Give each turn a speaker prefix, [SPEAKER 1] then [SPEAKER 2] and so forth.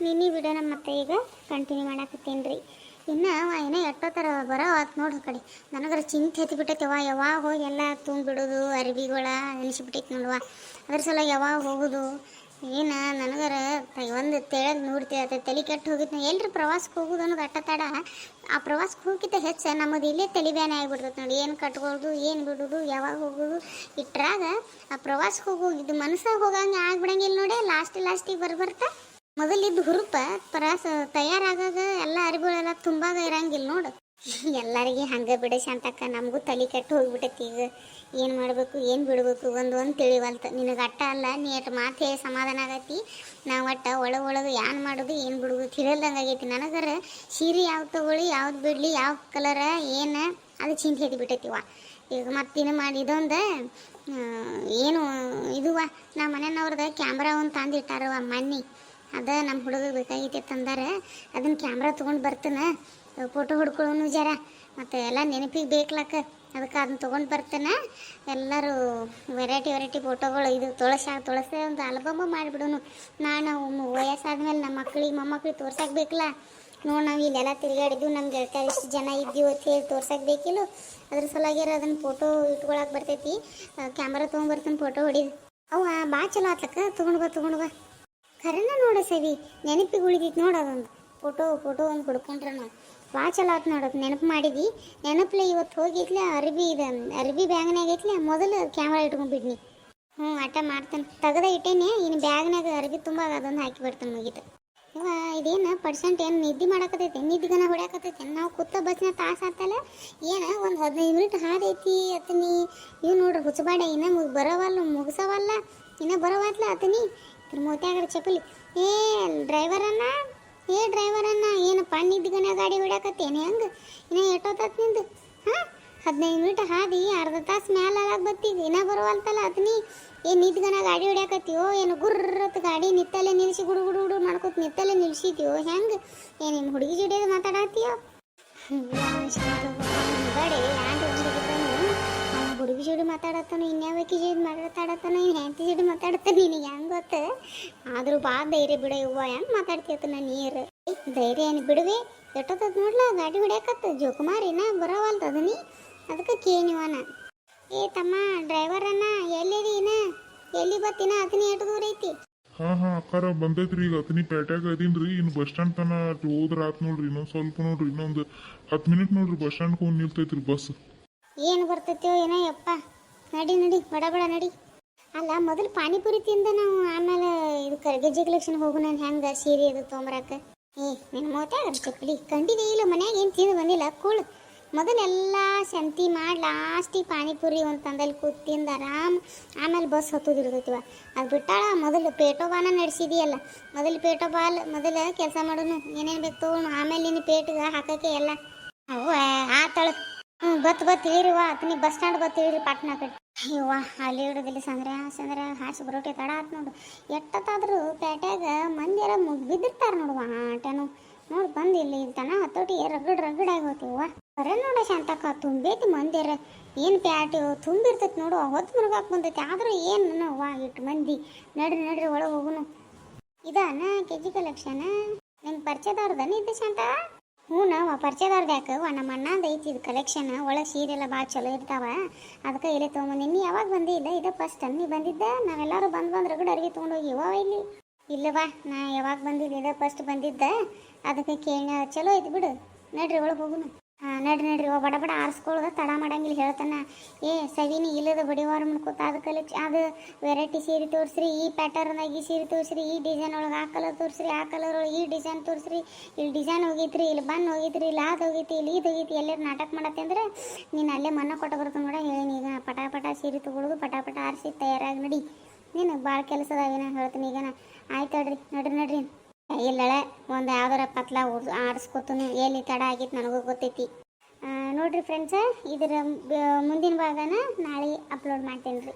[SPEAKER 1] ನಿನ್ನೆ ವಿಡಿಯೋನ ಮತ್ತೆ ಈಗ ಕಂಟಿನ್ಯೂ ಮಾಡಾಕತ್ತೀನಿ ರೀ. ಇನ್ನು ಏನೋ ಎಷ್ಟೋ ಥರ ಬರೋ ಆತು ನೋಡ್ರಿ ಕಡೆ. ನನಗರ ಚಿಂತೆ ಹತ್ತಿಬಿಟ್ಟೈತೆವ, ಯಾವಾಗ ಹೋಗಿ ಎಲ್ಲ ತುಂಬಿಡೋದು ಅರ್ಬಿಗಳ ಅನಿಸ್ಬಿಟ್ಟೈತೆ ನೋಡುವ. ಅದ್ರ ಸಲ ಯಾವಾಗ ಹೋಗೋದು ಏನು ನನಗರ ಒಂದು ತೆಳಗೆ ನೋಡ್ತೀವಿ ತಲೆ ಕೆಟ್ಟು ಹೋಗಿತ್ತು. ನಾ ಎಲ್ರಿ ಪ್ರವಾಸಕ್ಕೆ ಹೋಗೋದು ಅನ್ನೋದು ಅಟ್ಟ ತಡ. ಆ ಪ್ರವಾಸಕ್ಕೆ ಹೋಗಿದ್ದ ಹೆಚ್ಚು ನಮ್ಮದು ಇಲ್ಲೇ ತಲೆ ಬ್ಯಾನೆ ಆಗಿಬಿಡ್ತೈತೆ ನೋಡಿ. ಏನು ಕಟ್ಕೊಳ್ಳೋದು ಏನು ಬಿಡೋದು ಯಾವಾಗ ಹೋಗೋದು ಇಟ್ರಾಗ ಆ ಪ್ರವಾಸಕ್ಕೆ ಹೋಗೋಗಿದ್ದು ಮನಸ್ಸಾಗ ಹೋಗಂಗೆ ಆಗ್ಬಿಡಂಗಿಲ್ಲ ನೋಡಿ. ಲಾಸ್ಟಿಗೆ ಬರ್ತಾ ಮೊದಲಿದ್ದು ಹುರುಪ ಪ್ರವಾಸ ತಯಾರಾಗಾಗ ಎಲ್ಲ ಅರಿವುಗಳೆಲ್ಲ ತುಂಬಾಗ ಇರಂಗಿಲ್ಲ ನೋಡು. ಎಲ್ಲರಿಗೆ ಹಂಗೆ ಬಿಡ ಶಾಂತಕ್ಕ, ನಮಗೂ ತಲೆ ಕೆಟ್ಟು ಹೋಗ್ಬಿಟ್ಟೈತಿ. ಈಗ ಏನು ಮಾಡಬೇಕು ಏನು ಬಿಡಬೇಕು ಒಂದು ತಿಳಿವಲ್ತ. ನಿನಗೆ ಅಟ್ಟ ಅಲ್ಲ, ನೀ ಅಟ್ಟು ಮಾತು ಹೇಳಿ ಸಮಾಧಾನ ಆಗೈತಿ. ನಾವು ಒಟ್ಟ ಒಳಗೆ ಏನು ಮಾಡೋದು ಏನು ಬಿಡೋದು ತಿಳಿಲ್ದಂಗೆ ಆಗೈತಿ. ನನಗರ ಸೀರೆ ಯಾವ್ದು ತೊಗೊಳ್ಳಿ ಯಾವ್ದು ಬಿಡಲಿ ಯಾವ ಕಲರ ಏನು ಅದು ಚಿಂತೆ ಎದ್ದು ಬಿಟ್ಟೈತಿವ. ಈಗ ಮತ್ತಿನ್ನು ಮಾಡಿ ಇದೊಂದು ಏನು ಇದುವ ನಮ್ಮ ಮನೆಯವ್ರದ್ದು ಕ್ಯಾಮ್ರಾ ಒಂದು ತಂದಿಟ್ಟಾರವ ಮನ್ನಿ. ಅದ ನಮ್ಮ ಹುಡುಗ ಬೇಕಾಗೈತೆ ತಂದಾರ. ಅದನ್ನ ಕ್ಯಾಮ್ರಾ ತೊಗೊಂಡು ಬರ್ತಾನೆ, ಫೋಟೋ ಹೊಡ್ಕೊಳ್ಳೋನು ಜರ ಮತ್ತು ಎಲ್ಲ ನೆನಪಿಗೆ ಬೇಕಲಕ್ಕ. ಅದಕ್ಕೆ ಅದನ್ನ ತೊಗೊಂಡು ಬರ್ತಾನೆ. ಎಲ್ಲರೂ ವೆರೈಟಿ ಫೋಟೋಗಳು ಇದು ತೊಳಸೆ ಒಂದು ಆಲ್ಬಮ್ ಮಾಡಿಬಿಡೋನು. ನಾನು ವಯಸ್ಸಾದ್ಮೇಲೆ ನಮ್ಮ ಮಕ್ಕಳಿಗೆ ಮೊಮ್ಮಕ್ಳಿಗೆ ತೋರ್ಸಕ್ಕೆ ಬೇಕಲ್ಲ. ನೋಡಿ ನಾವು ಇಲ್ಲೆಲ್ಲ ತಿರುಗಾಡಿದ್ವಿ, ನಮ್ಮ ಗೆಳತಿಯರು ಇಷ್ಟು ಜನ ಇದ್ದೀವಿ ಅಂತ ಹೇಳಿ ತೋರ್ಸಕ್ಕೆ ಬೇಕಿಲ್ಲ. ಅದ್ರ ಸಲುವಾಗಿರ ಅದನ್ನು ಫೋಟೋ ಇಟ್ಕೊಳಕ್ಕೆ ಬರ್ತೈತಿ. ಕ್ಯಾಮ್ರಾ ತೊಗೊಂಡ್ಬರ್ತಾನೆ, ಫೋಟೋ ಹೊಡಿದು ಅವ ಭಾಳ ಚಲೋ ಆತ್ಲಕ್ಕ. ತೊಗೊಂಡು ಬಾ ಖರೇನ ನೋಡು ಸವಿ, ನೆನಪಿಗೆ ಉಳಿದೈತಿ ನೋಡು. ಅದೊಂದು ಫೋಟೋ ಒಂದು ಹುಡ್ಕೊಂಡ್ರೆ ನಾವು ಭಾಳ ಚಲೋ ಆತು ನೋಡೋದು. ನೆನಪು ಮಾಡಿದ್ವಿ. ನೆನಪಲೆ ಇವತ್ತು ಹೋಗಿತ್ಲೆ ಅರ್ಬಿ ಬ್ಯಾಗ್ನಾಗ ಐತ್ಲೆ ಮೊದಲು ಕ್ಯಾಮ್ರಾ ಇಟ್ಕೊಂಡ್ಬಿಡ್ನಿ. ಆಟ ಮಾಡ್ತಾನೆ, ತೆಗೆದ ಇಟ್ಟೇನೆ. ಇನ್ನು ಬ್ಯಾಗ್ನಾಗ ಅರ್ಬಿ ತುಂಬ ಅದೊಂದು ಹಾಕಿ ಬಿಡ್ತಾನೆ, ಮುಗೀತು. ಇವ ಇದೇನು ಪರ್ಸೆಂಟ್ ಏನು ನಿದ್ದೆ ಮಾಡಕತ್ತೈತೆ, ನಿದ್ದಿಗನ ಹೊಡ್ಯಾಕತ್ತೈತೆ. ನಾವು ಕೂತ ಬಸ್ನ ತಾಸು ಆತಲ್ಲ ಏನು ಒಂದು 15 ಮಿನಿಟ್ ಹಾದೈತಿ ಅತನಿ. ಇವು ನೋಡ್ರಿ ಹುಚ್ಚಬಾಡೆ ಇನ್ನೂ ಬರೋವಲ್ಲ, ಮುಗಿಸವಲ್ಲ, ಇನ್ನೂ ಬರೋವತ್ಲ ಅತನಿ. ಮೋತ್ಯಾಗಡೆ ಚಪ್ಪಲಿ. ಡ್ರೈವರನ್ನ ಏನು ಪಣ್ಣಿದ್ದಗನ ಗಾಡಿ ಹೊಡ್ಯಾಕತ್ತೇನೆ ಹೆಂಗೆ? ಇನ್ನೂ ಎಷ್ಟೊತ್ತತ್ ನಿಂದು? 15 ಮಿನಿಟ್ ಹಾದಿ ಅರ್ಧ ತಾಸು ಮ್ಯಾಲಾಗ ಬತ್ತೀವಿ, ಇನ್ನೂ ಬರುವಲ್ತಲ್ಲ ಅತನಿ. ಏನು ನಿದ್ಗನ ಗಾಡಿ ಹೊಡ್ಯಾಕತ್ತೀವೋ ಏನು? ಗುರ್ರತ್ ಗಾಡಿ ನಿತ್ತಲ್ಲೇ ನಿಲ್ಲಿಸಿ ಗುಡು ಮಾಡ್ಕೊತ ನಿತ್ತಲ್ಲೇ ನಿಲ್ಸಿತೀವೋ ಹೆಂಗೆ? ಏನು ನಿಮ್ಮ ಹುಡುಗಿ ಜೋಡಿಯೋದು ಮಾತಾಡತ್ತೀಯೋ? ಗಾಡಿ ಹುಡುಗಿ ಜೋಡಿ ಮಾತಾಡತ್ತಾನು, ಇನ್ಯಾವಕ್ಕಿ ಜೋಡಿ ಮಾತಾಡತ್ತಾನು, ಇನ್ನು ಹೆಂಡತಿ ಜೋಡಿ ಮಾತಾಡತ್ತಾನೆ. ನಿನಗೆ ಹೆಂಗೆ ಗೊತ್ತ? ಆದರೂ ಭಾಳ ಧೈರ್ಯ ಬಿಡ ಇವ್ವ. ಹೆಂಗೆ ಮಾತಾಡ್ತೀಯತ್ತ ನೀರು ಧೈರ್ಯ ಏನು ಬಿಡುವೆ? ಎಷ್ಟೊತ್ತದ ನೋಡ್ಲ ಗಾಡಿ ಹೊಡ್ಯಾಕತ್ತ ಜೋಕುಮಾರಿನ ಬರೋವಲ್ತದ ನೀ. ಅದಕ್ಕೆ ಕೇಳಿವನ. ತಮ್ಮ ಡ್ರೈವರನ್ನ ಎಲ್ಲಿದೀನ? ಎಲ್ಲಿ ಬತ್ತಿನ? ಅತನಿ ಎಷ್ಟು ದೂರ ಐತಿ?
[SPEAKER 2] ಹಾ ಅಕ್ಕಾರ ಬಂದೈತ್ರಿ. ಈಗ ಅತನಿ ಪೇಟ್ಯಾಗ ಅದೀನ್ರಿ. ಇನ್ನು ಬಸ್ ಸ್ಟ್ಯಾಂಡ್ ತನ ಹೋದ್ರ ಆತ್ ನೋಡ್ರಿ. ಇನ್ನೊಂದು ಸ್ವಲ್ಪ ನೋಡ್ರಿ, ಇನ್ನೊಂದು 10 ಮಿನಿಟ್ ನೋಡ್ರಿ. ಬಸ್ ಸ್ಟ್ಯಾಂಡ್ಗೆ ಹೋಗಿ ನಿಲ್ತೈತ್ರಿ ಬಸ್.
[SPEAKER 1] ಏನು ಬರ್ತೈತೋ ಏನೋ ಯಪ್ಪ. ನಡಿ ಬಡ ನಡಿ. ಅಲ್ಲ ಮೊದಲು ಪಾನಿಪುರಿ ತಿಂದ ನಾವು ಆಮೇಲೆ ಇದು ಗೆಜ್ಜೆ ಕಲೆಕ್ಷನ್ ಹೋಗು. ನಾನು ಹೆಂಗೆ ಸೀರೆ ಅದು ತೊಗೊಂಬರಕ್ಕೆ? ನಿನ್ನ ಮೋತ್ಯಾಗ ಚಪ್ಪಲಿ ಕಂಡಿದೆ ಇಲ್ಲ ಮನ್ಯಾಗ ಏನು ತಿಂದು ಬಂದಿಲ್ಲ ಕೂಳು. ಮೊದಲೆಲ್ಲ ಸಂತಿ ಮಾಡಿ ಲಾಸ್ಟಿಗೆ ಪಾನಿಪುರಿ ಒಂದು ತಂದಲ್ಲಿ ಕೂತು ತಿಂದು ಆಮೇಲೆ ಬಸ್ ಹತ್ತೋದಿರ್ತೈತಿವ. ಅದು ಬಿಟ್ಟಾಳ ಮೊದಲು ಪೇಟೋಬಾನ ನಡೆಸಿದೆಯಲ್ಲ. ಮೊದಲು ಕೆಲಸ ಮಾಡೋನು, ಏನೇನು ಬೇಕು ತೊಗೊಳು. ಆಮೇಲೆ ನಿನ್ನ ಪೇಟಿಗೆ ಹಾಕೋಕ್ಕೆ ಎಲ್ಲ ಅವು ಆತಳ. ಬತ್ ಇಳಿರಿವ ಅತನಿ. ಬಸ್ ಸ್ಟ್ಯಾಂಡ್ ಇಳಿರಿ ಪಾಟ್ನಾ ಕಡೆ. ಅಯ್ಯವ್ವ ಅಲ್ಲಿ ಇಡೋದಿಲ್ಲ ಸಂದ್ರ ಹಾಸಿ ಬರೋಟೆ ತಡ ಆತು ನೋಡು. ಎಷ್ಟೊತ್ತಾದರೂ ಪೇಟ್ಯಾಗ ಮಂದಿರ ಬಿದ್ದಿರ್ತಾರೆ ನೋಡುವ. ಆಟನು ನೋಡಿ ಬಂದಿಲ್ಲ ತನ ಹತ್ತೋಟಿಗೆ ರಗಡಾಗಿ ಹೋಗ್ತೀವ. ಬರೇ ನೋಡ ಶಾಂತಕ್ಕ, ತುಂಬೈತಿ ಮಂದಿರ. ಏನು ಪ್ಯಾಟು ತುಂಬಿರ್ತೈತಿ ನೋಡು. ಹೊತ್ತು ಮುರುಗಾಕ್ ಬಂದೈತಿ. ಆದರೂ ಏನು ಇಟ್ಟು ಮಂದಿ. ನಡ್ರಿ ಒಳಗೆ ಹೋಗುನು. ಇದಾನ ಕೆಜಿ ಕಲೆಕ್ಷನ್ ನಿಮ್ಮ ಪರಿಚಯದವ್ರದನ ಇದು ಶಾಂತ? ಹ್ಞೂ ನಾವು ಪರಿಚಯದವ್ರದ್ದು ಯಾಕೆ ನಮ್ಮ ಅಣ್ಣಂದು ಐತಿ ಇದು ಕಲೆಕ್ಷನ್. ಒಳಗೆ ಸೀರೆಲ್ಲ ಭಾಳ ಚಲೋ ಇರ್ತಾವ. ಅದಕ್ಕೆ ಇಲ್ಲೇ ತೊಗೊಂಬಂದಿನಿ. ನೀ ಯಾವಾಗ ಬಂದಿಲ್ಲ? ಇದೇ ಫಸ್ಟ್ ನೀ ಬಂದಿದ್ದ? ನಾವೆಲ್ಲರೂ ಬಂದು ರಗಡ ಅಡುಗೆ ತೊಗೊಂಡೋಗಿ ಇವ ಇಲ್ಲಿ ಇಲ್ಲವಾ? ನಾ ಯಾವಾಗ ಬಂದಿಲ್ಲ, ಇದೇ ಫಸ್ಟ್ ಬಂದಿದ್ದ. ಅದಕ್ಕೆ ಕೇಳಿ ಚಲೋ ಐತಿ ಬಿಡು. ನಡ್ರಿ ಒಳಗೆ ಹೋಗುನು. ನಡ್ರಿ ಬಡ ಆರಿಸ್ಕೊಳ್ಳೋದು ತಡ ಮಾಡಂಗಿಲ್ಲ ಹೇಳ್ತಾನ. ಸವಿನಿ ಇಲ್ಲದ ಬಡಿವಾರ ಮಾಡ್ಕೋತ ಅದು ಅದು ವೆರೈಟಿ ಸೀರೆ ತೋರಿಸ್ರಿ, ಈ ಪ್ಯಾಟರ್ನಾಗ ಈ ಸೀರೆ ತೋರಿಸ್ರಿ, ಈ ಡಿಸೈನ್ ಒಳಗೆ ಆ ಕಲರ್ ತೋರಿಸ್ರಿ, ಆ ಕಲರ್ ಒಳಗೆ ಈ ಡಿಸೈನ್ ತೋರಿಸ್ರಿ, ಇಲ್ಲಿ ಡಿಸೈನ್ ಹೋಗಿತ್ರಿ, ಇಲ್ಲಿ ಬನ್ ಹೋಗಿತ್ರಿ, ಇಲ್ಲಿ ಅದು ಹೋಗಿತ್ತು, ಇಲ್ಲಿ ಇದು ಹೋಗಿತ್ತು. ಎಲ್ಲರೂ ನಾಟಕ ಮಾಡತ್ತೆ ಅಂದ್ರೆ ನೀನು ಅಲ್ಲೇ ಮನ್ನ ಕೊಟ್ಟು ಬರ್ತಾನೆ ನೋಡ. ಹೇಳೀನಿ ಈಗ ಪಟ ಸೀರೆ ತೊಗೊಳೋದು, ಪಟ ಆರಿಸಿ ತಯಾರಾಗಿ ನಡಿ. ನೀನು ಭಾಳ ಕೆಲಸದಾಗೇನ ಹೇಳ್ತೀನಿ ಈಗ. ಆಯ್ತು ನಡ್ರಿ. ಇಲ್ಲಳೆ ಒಂದು ಯಾವ್ದಾರ ಪತ್ಲ ಆರಿಸ್ಕೊತನು. ಎಲ್ಲಿ ತಡ ಆಗಿತ್ತು ನನಗೂ ಗೊತ್ತೈತಿ. ನೋಡ್ರಿ ಫ್ರೆಂಡ್ಸ, ಇದರ ಮುಂದಿನ ಭಾಗನ ನಾಳೆ ಅಪ್ಲೋಡ್ ಮಾಡ್ತೇನೆ ರೀ.